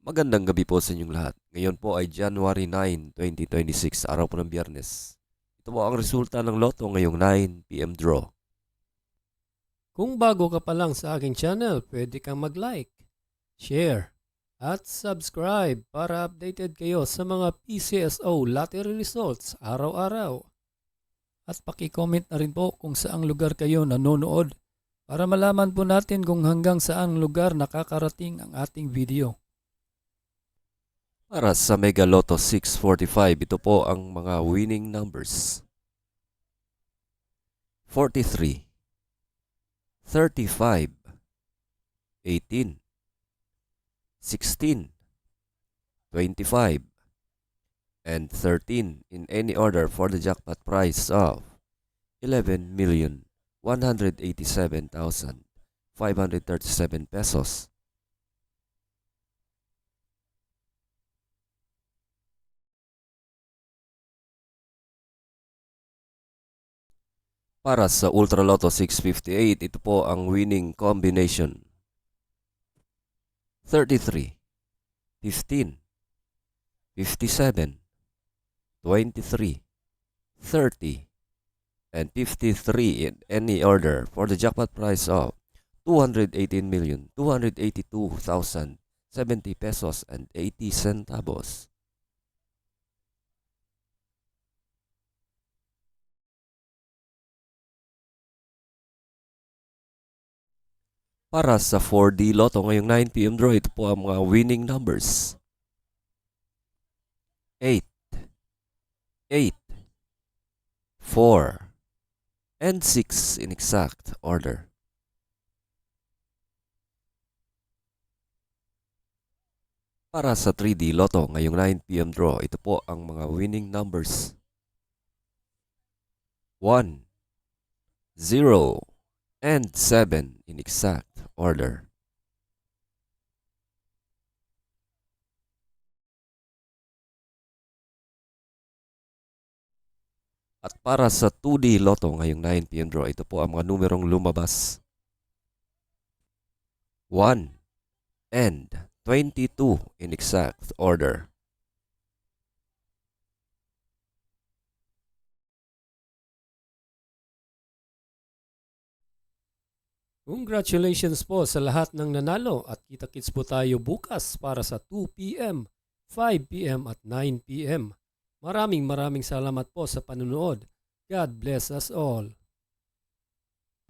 Magandang gabi po sa inyong lahat. Ngayon po ay January 9, 2026, araw po ng Biyernes. Ito po ang resulta ng loto ngayong 9 p.m. draw. Kung bago ka pa lang sa aking channel, pwede kang mag-like, share, at subscribe para updated kayo sa mga PCSO lottery results araw-araw. At paki-comment na rin po kung saang lugar kayo nanonood para malaman po natin kung hanggang saang lugar nakakarating ang ating video. Para sa Mega Lotto 645, ito po ang mga winning numbers. 43, 35, 18, 16, 25, and 13 in any order for the jackpot prize of 11,187,537 pesos. Para sa Ultra Lotto 658, ito po ang winning combination. 33, 15, 57, 23, 30, and 53 in any order for the jackpot prize of 218,282,070 pesos and 80 centavos. Para sa 4D Lotto ngayong 9 p.m. draw, ito po ang mga winning numbers. 8, 8, 4, and 6 in exact order. Para sa 3D Lotto ngayong 9 p.m. draw, ito po ang mga winning numbers. 1, 0, and 7 in exact order. At para sa 2D Lotto ngayong 9 p.m. draw, ito po ang mga numerong lumabas. 1 and 22 in exact order. Congratulations po sa lahat ng nanalo at kita-kits po tayo bukas para sa 2 p.m., 5 p.m. at 9 p.m. Maraming salamat po sa panunood. God bless us all.